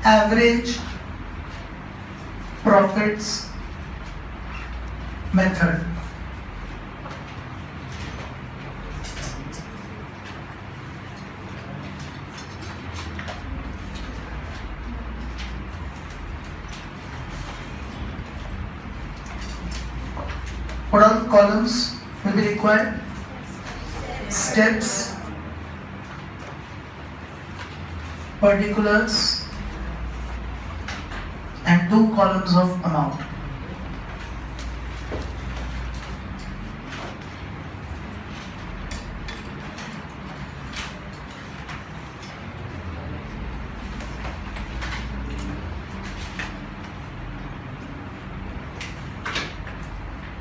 average profits method. What all columns will be required? Steps, particulars, and 2 columns of amount.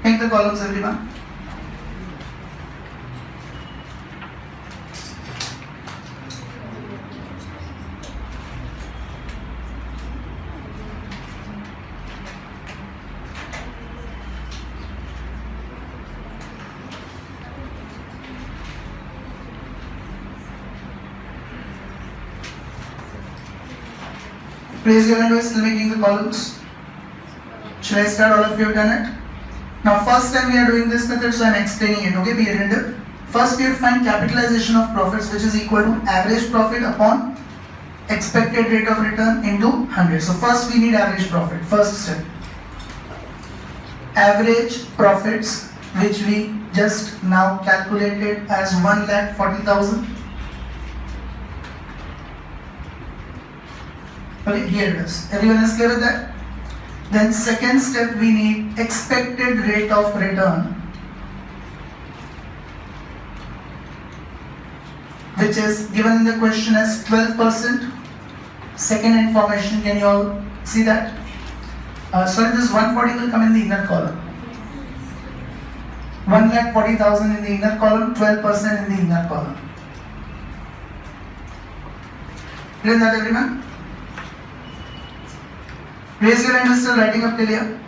Make the columns, everyone. Raise your hand who is still making the columns. Should I start? All of you have done it? Now first time we are doing this method, so I am explaining it, okay, be attentive. First we have to find capitalization of profits, which is equal to average profit upon expected rate of return into 100. So first we need average profit, first step. Average profits, which we just now calculated as 1,40,000. Okay, here it is. Everyone is clear with that? Then second step, we need expected rate of return, which is given in the question as 12%. Second information, can you all see that? Sorry, this 140 will come in the inner column. 1,40,000 in the inner column, 12% in the inner column. Clear that, everyone? Raise your hand, still writing up till here.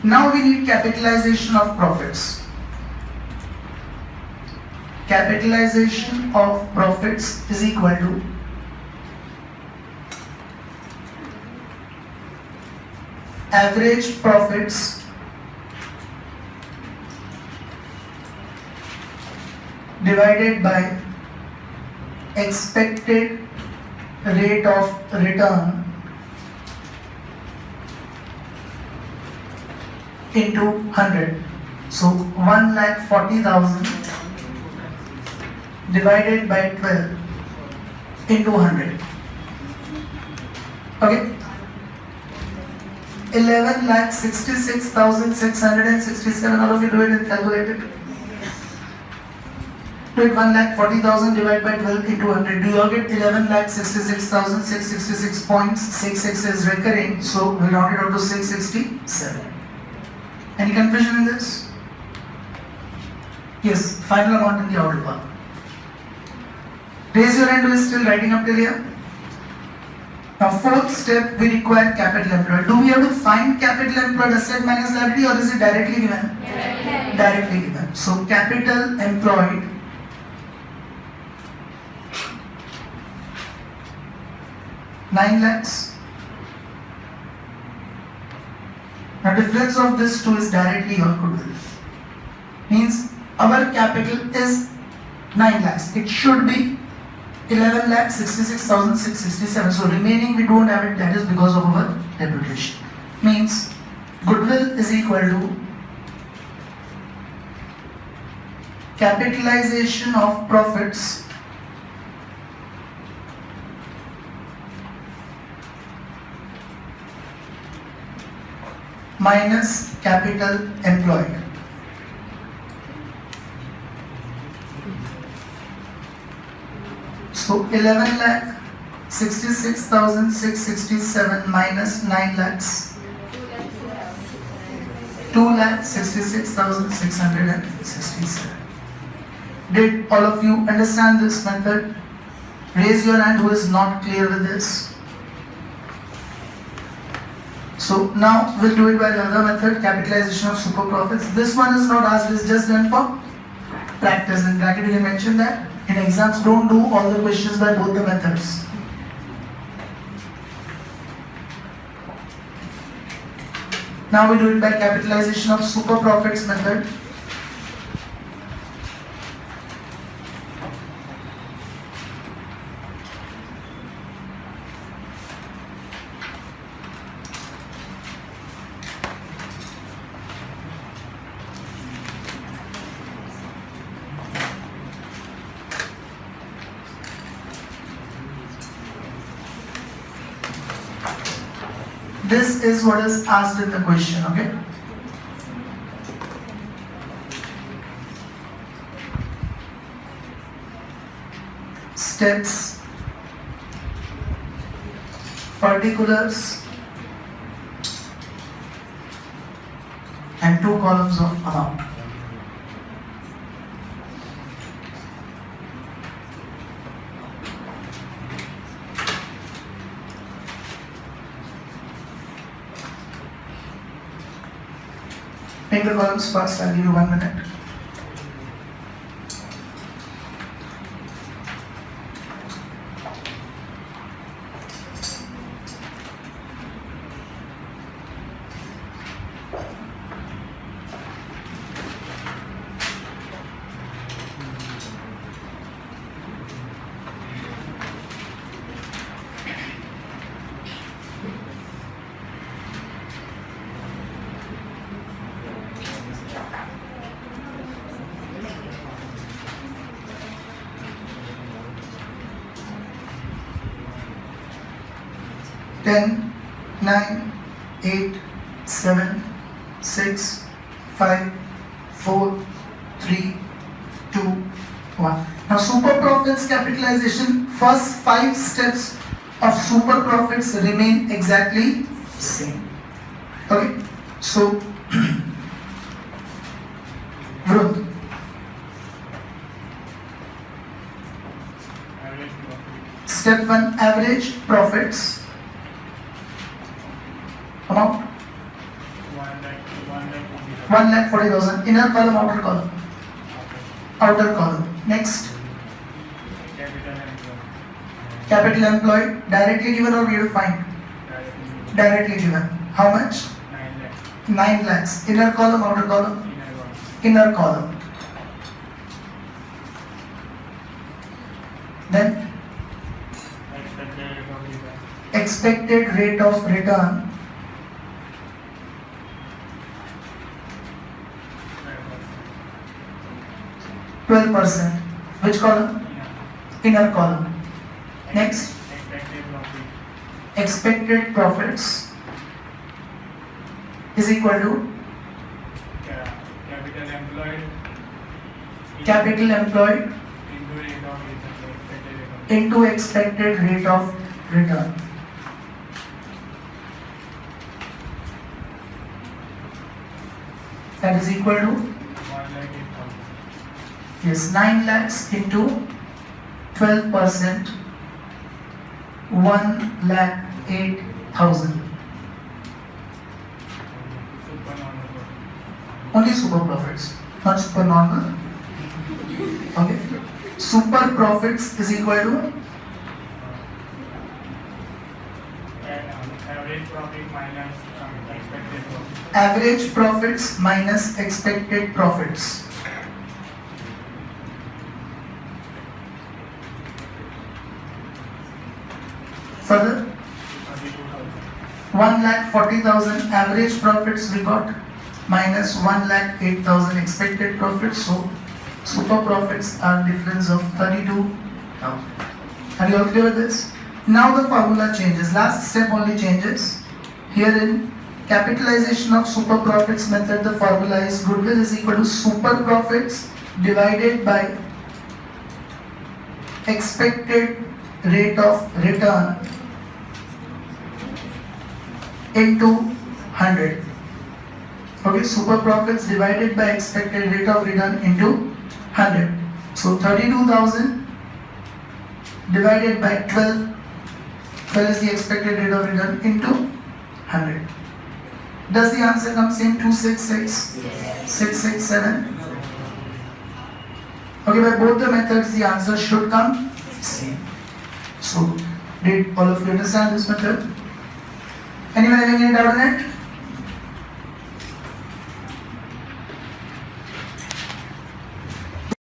Now we need capitalization of profits. Capitalization of profits is equal to average profits divided by expected rate of return into 100. So 1,40,000 divided by 12 into 100. Okay. 11,66,667. All of you do it and calculate it. Do it. 1,40,000 divided by 12 into 100. Do you all get 11,66,666.66 is recurring, so we'll round it out to 667. Any confusion in this? Yes, final amount in the outer part. Raise your hand who is still writing up till here. Now fourth step, we require capital employed. Do we have to find capital employed asset minus liability, or is it directly given? Directly given. So capital employed $9 lakhs. Now difference of this two is directly your goodwill. Means our capital is 9 lakhs. It should be 11,66,667. So remaining we don't have it, that is because of our depreciation. Means goodwill is equal to capitalization of profits minus capital employed. So 11,66,667 minus 9 lakhs, 2,66,667. Did all of you understand this method? Raise your hand who is not clear with this. So now we'll do it by the other method, capitalization of super profits. This one is not asked, it's just done for practice. In bracket you can mention that. In exams, don't do all the questions by both the methods. Now we do it by capitalization of super profits method. This is what is asked in the question, okay? Steps, particulars, and 2 columns of amount. Make the columns fast, I'll give you 1 minute. Ten, 9, 8, 7, 6, 5, 4, 3, 2, 1. Now super profits capitalization, first 5 steps of super profits remain exactly same. Okay, so Vrut. Step 1, average profits. Amount 1,40,000. Inner column, outer column. Outer column. Next. Capital employed. Directly given or we have to find? Directly given. How much? 9 lakhs. Inner column, outer column? Inner column. Then expected rate of return. 12%. Which column? Inner column. Next. Expected profits is equal to capital employed into expected rate of return. That is equal to, yes, 9 lakhs into 12%, 1,08,000. Only super profits, not super normal. Okay. Super profits is equal to average profits minus expected profits. Further, 1,40,000 average profits we got minus 1,08,000 expected profits. So super profits are difference of 32,000. Are you all clear with this? Now the formula changes. Last step only changes. Here in capitalization of super profits method, the formula is goodwill is equal to super profits divided by expected rate of return into 100. Okay, super profits divided by expected rate of return into 100. So 32,000 divided by 12. 12 is the expected rate of return into 100. Does the answer come same? 266? Yes. 667? Okay, by both the methods the answer should come same. So, did all of you understand this method? Anyone having any doubt on it?